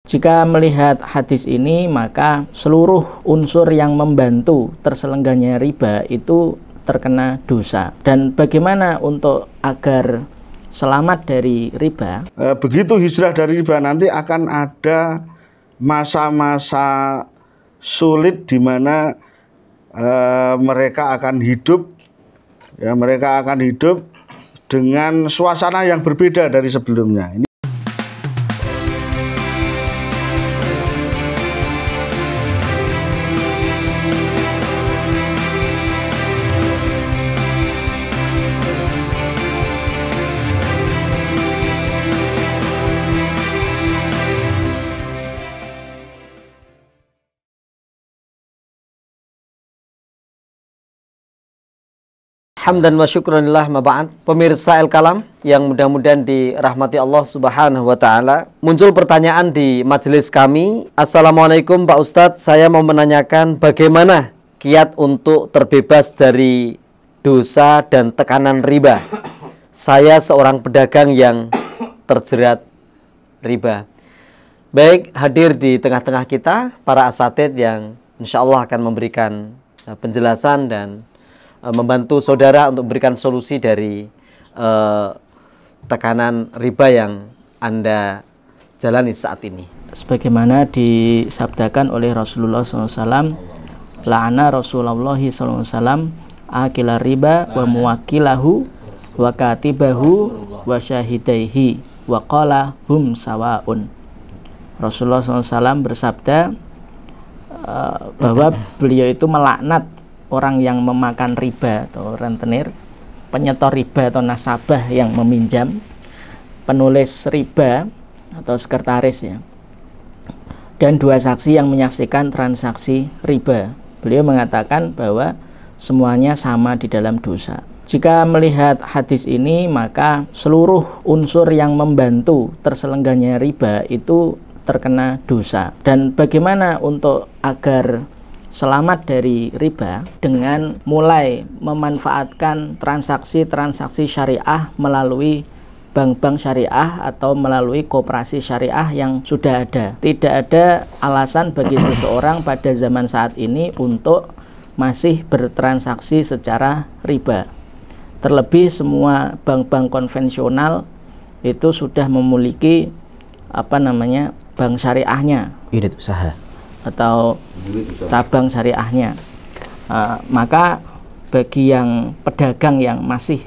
Jika melihat hadis ini, maka seluruh unsur yang membantu terselenggaranya riba itu terkena dosa. Dan bagaimana untuk agar selamat dari riba? Begitu hijrah dari riba, nanti akan ada masa-masa sulit di mana mereka akan hidup, ya, mereka akan hidup dengan suasana yang berbeda dari sebelumnya. Hamdan wa syukranillah maba'ad. Pemirsa El-Kalam yang mudah-mudahan dirahmati Allah Subhanahu wa Ta'ala, muncul pertanyaan di majelis kami. Assalamualaikum Pak Ustadz, saya mau menanyakan bagaimana kiat untuk terbebas dari dosa dan tekanan riba. Saya seorang pedagang yang terjerat riba. Baik, hadir di tengah-tengah kita para asatidz yang insya Allah akan memberikan penjelasan dan membantu saudara untuk memberikan solusi dari tekanan riba yang Anda jalani saat ini. Sebagaimana disabdakan oleh Rasulullah SAW, la'ana Rasulullah SAW akila riba wa muwakilahu wa katibahu wa syahidaihi wa qala hum sawaun. Rasulullah SAW bersabda bahwa beliau itu melaknat orang yang memakan riba atau rentenir, penyetor riba atau nasabah yang meminjam, penulis riba atau sekretaris, ya, dan dua saksi yang menyaksikan transaksi riba. Beliau mengatakan bahwa semuanya sama di dalam dosa. Jika melihat hadis ini, maka seluruh unsur yang membantu terselenggaranya riba itu terkena dosa. Dan bagaimana untuk agar selamat dari riba? Dengan mulai memanfaatkan transaksi-transaksi syariah melalui bank-bank syariah atau melalui koperasi syariah yang sudah ada. Tidak ada alasan bagi seseorang pada zaman saat ini untuk masih bertransaksi secara riba. Terlebih semua bank-bank konvensional itu sudah memiliki bank syariahnya, unit usaha atau cabang syariahnya. Maka bagi yang pedagang yang masih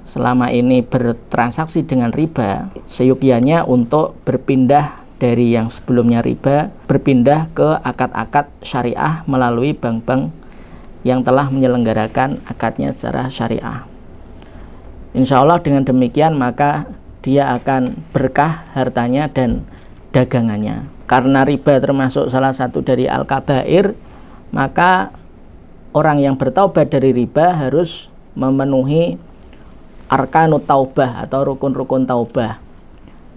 selama ini bertransaksi dengan riba, seyogyanya untuk berpindah dari yang sebelumnya riba, berpindah ke akad-akad syariah melalui bank-bank yang telah menyelenggarakan akadnya secara syariah. Insya Allah dengan demikian maka dia akan berkah hartanya dan dagangannya. Karena riba termasuk salah satu dari al-kabair, maka orang yang bertaubat dari riba harus memenuhi arkanut taubah atau rukun-rukun taubah.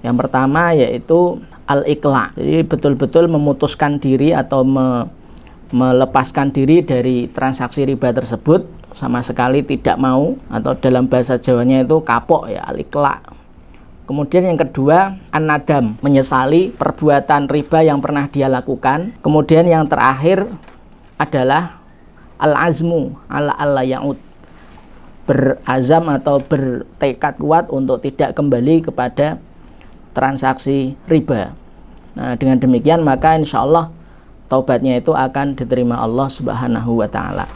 Yang pertama yaitu al-iqla, jadi betul-betul memutuskan diri atau melepaskan diri dari transaksi riba tersebut, sama sekali tidak mau, atau dalam bahasa Jawanya itu kapok, ya, al-iqla. Kemudian yang kedua, an-nadam, menyesali perbuatan riba yang pernah dia lakukan. Kemudian yang terakhir adalah al-azmu ala alla ya'ud, berazam atau bertekad kuat untuk tidak kembali kepada transaksi riba. Nah, dengan demikian maka insya Allah taubatnya itu akan diterima Allah Subhanahu wa Ta'ala.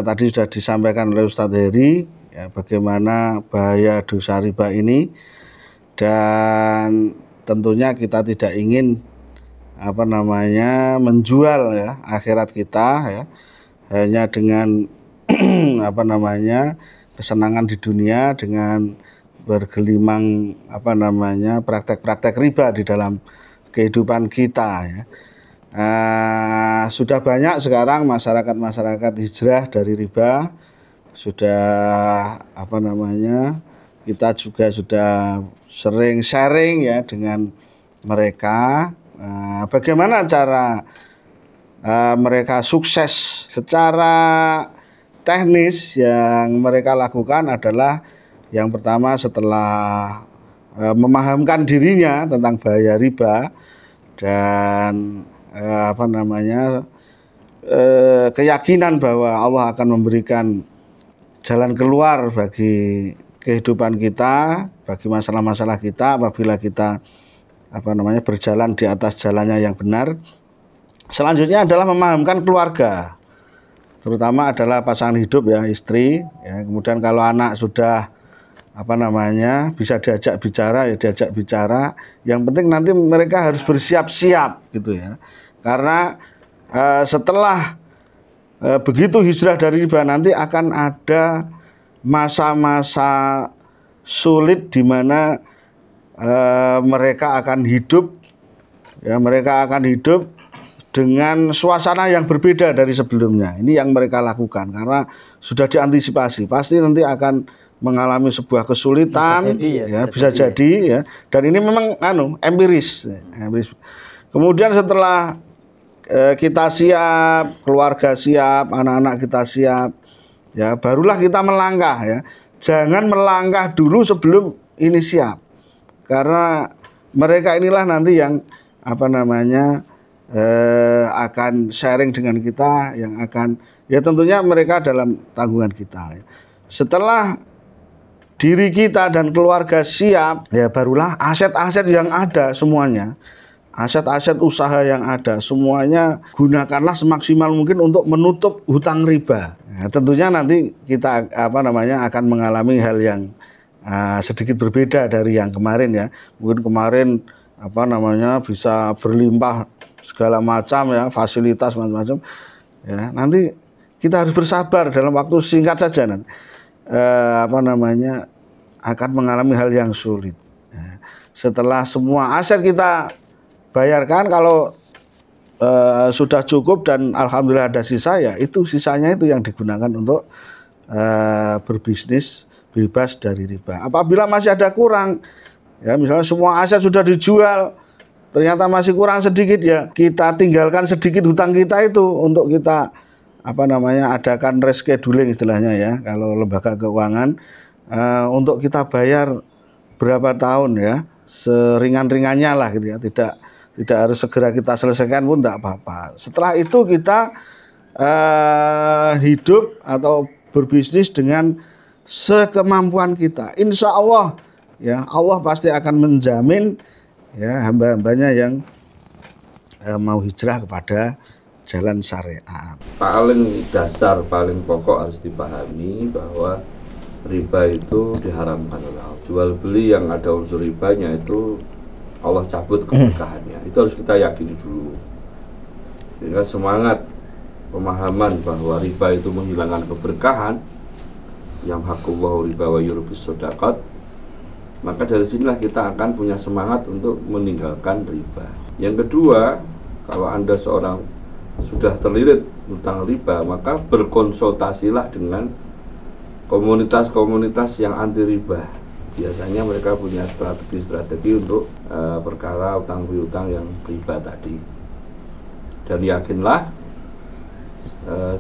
Tadi sudah disampaikan oleh Ustadz Heri, ya, bagaimana bahaya dosa riba ini, dan tentunya kita tidak ingin menjual, ya, akhirat kita, ya, hanya dengan kesenangan di dunia dengan bergelimang praktek-praktek riba di dalam kehidupan kita, ya. Sudah banyak sekarang masyarakat hijrah dari riba. Sudah kita juga sudah sering sharing, ya, dengan mereka bagaimana cara mereka sukses. Secara teknis yang mereka lakukan adalah yang pertama, setelah memahamkan dirinya tentang bahaya riba, dan keyakinan bahwa Allah akan memberikan jalan keluar bagi kehidupan kita, bagi masalah-masalah kita apabila kita berjalan di atas jalannya yang benar. Selanjutnya adalah memahamkan keluarga, terutama adalah pasangan hidup ya, istri ya. Kemudian kalau anak sudah bisa diajak bicara ya diajak bicara. Yang penting nanti mereka harus bersiap-siap gitu ya, karena setelah begitu hijrah dari riba nanti akan ada masa-masa sulit di mana mereka akan hidup dengan suasana yang berbeda dari sebelumnya. Ini yang mereka lakukan karena sudah diantisipasi. Pasti nanti akan mengalami sebuah kesulitan, bisa jadi ya. Dan ini memang empiris. Kemudian setelah kita siap, keluarga siap, anak-anak kita siap, ya barulah kita melangkah ya. Jangan melangkah dulu sebelum ini siap. Karena mereka inilah nanti yang akan sharing dengan kita, yang akan ya tentunya mereka dalam tanggungan kita. Setelah diri kita dan keluarga siap, ya barulah aset-aset yang ada semuanya, aset-aset usaha yang ada semuanya gunakanlah semaksimal mungkin untuk menutup hutang riba. Ya, tentunya nanti kita akan mengalami hal yang sedikit berbeda dari yang kemarin ya. Mungkin kemarin bisa berlimpah segala macam ya, fasilitas macam-macam ya. Nanti kita harus bersabar dalam waktu singkat saja nanti akan mengalami hal yang sulit ya. Setelah semua aset kita bayarkan, kalau sudah cukup dan alhamdulillah ada sisa, ya itu sisanya itu yang digunakan untuk berbisnis bebas dari riba. Apabila masih ada kurang ya, misalnya semua aset sudah dijual ternyata masih kurang sedikit, ya kita tinggalkan sedikit hutang kita itu untuk kita adakan rescheduling istilahnya ya, kalau lembaga keuangan, untuk kita bayar berapa tahun ya, seringan-ringannya lah gitu ya, tidak harus segera kita selesaikan pun tidak apa-apa. Setelah itu kita hidup atau berbisnis dengan sekemampuan kita. Insya Allah ya, Allah pasti akan menjamin ya hamba-hambanya yang mau hijrah kepada jalan syariat. Paling dasar, paling pokok harus dipahami bahwa riba itu diharamkan oleh Allah. Jual beli yang ada unsur ribanya itu Allah cabut keberkahannya. Itu harus kita yakini dulu. Sehingga semangat pemahaman bahwa riba itu menghilangkan keberkahan, yang hakullahu riba wa yurbis shadaqat, maka dari sinilah kita akan punya semangat untuk meninggalkan riba. Yang kedua, kalau Anda seorang sudah terlilit hutang riba, maka berkonsultasilah dengan komunitas-komunitas yang anti riba. Biasanya mereka punya strategi-strategi untuk perkara utang piutang yang riba tadi. Dan yakinlah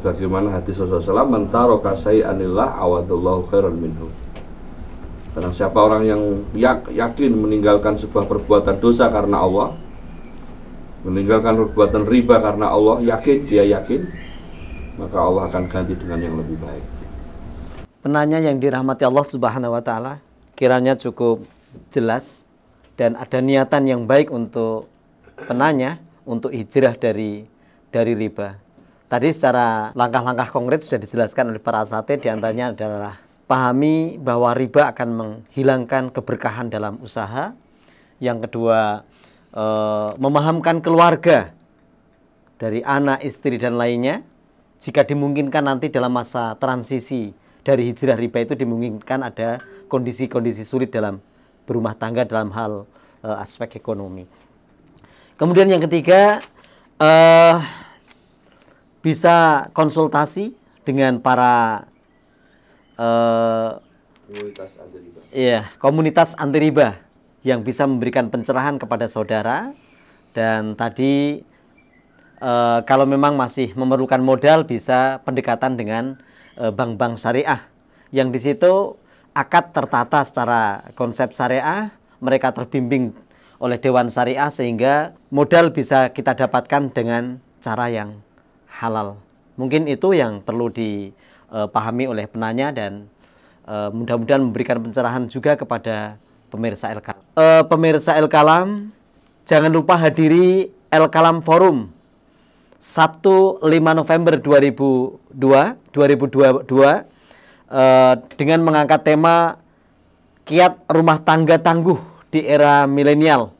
bagaimana hadis Rasulullah, man taraka syai'anillah awadallahu khairan minhu. Karena siapa orang yang yakin meninggalkan sebuah perbuatan dosa karena Allah, meninggalkan perbuatan riba karena Allah, dia yakin, maka Allah akan ganti dengan yang lebih baik. Penanya yang dirahmati Allah Subhanahu wa taala, kiranya cukup jelas dan ada niatan yang baik untuk penanya untuk hijrah dari riba. Tadi secara langkah-langkah konkret sudah dijelaskan oleh para asatidz, di antaranya adalah pahami bahwa riba akan menghilangkan keberkahan dalam usaha. Yang kedua, memahamkan keluarga dari anak, istri dan lainnya. Jika dimungkinkan nanti dalam masa transisi dari hijrah riba itu dimungkinkan ada kondisi-kondisi sulit dalam berumah tangga dalam hal aspek ekonomi. Kemudian yang ketiga, bisa konsultasi dengan para komunitas anti riba yang bisa memberikan pencerahan kepada saudara. Dan tadi kalau memang masih memerlukan modal, bisa pendekatan dengan bank-bank syariah yang di situ akad tertata secara konsep syariah, mereka terbimbing oleh Dewan Syariah sehingga modal bisa kita dapatkan dengan cara yang halal. Mungkin itu yang perlu dipahami oleh penanya dan mudah-mudahan memberikan pencerahan juga kepada pemirsa El-Kalam. Pemirsa El-Kalam, jangan lupa hadiri El-Kalam Forum Sabtu 5 November 2022 dengan mengangkat tema Kiat Rumah Tangga Tangguh di Era Milenial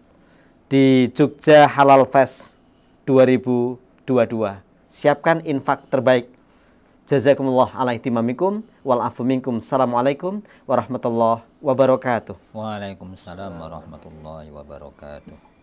di Jogja Halal Fest 2022. Siapkan infak terbaik. Jazakumullah ala ihtimamikum wal afu minkum. Assalamualaikum warahmatullahi wabarakatuh. Waalaikumsalam warahmatullahi wabarakatuh.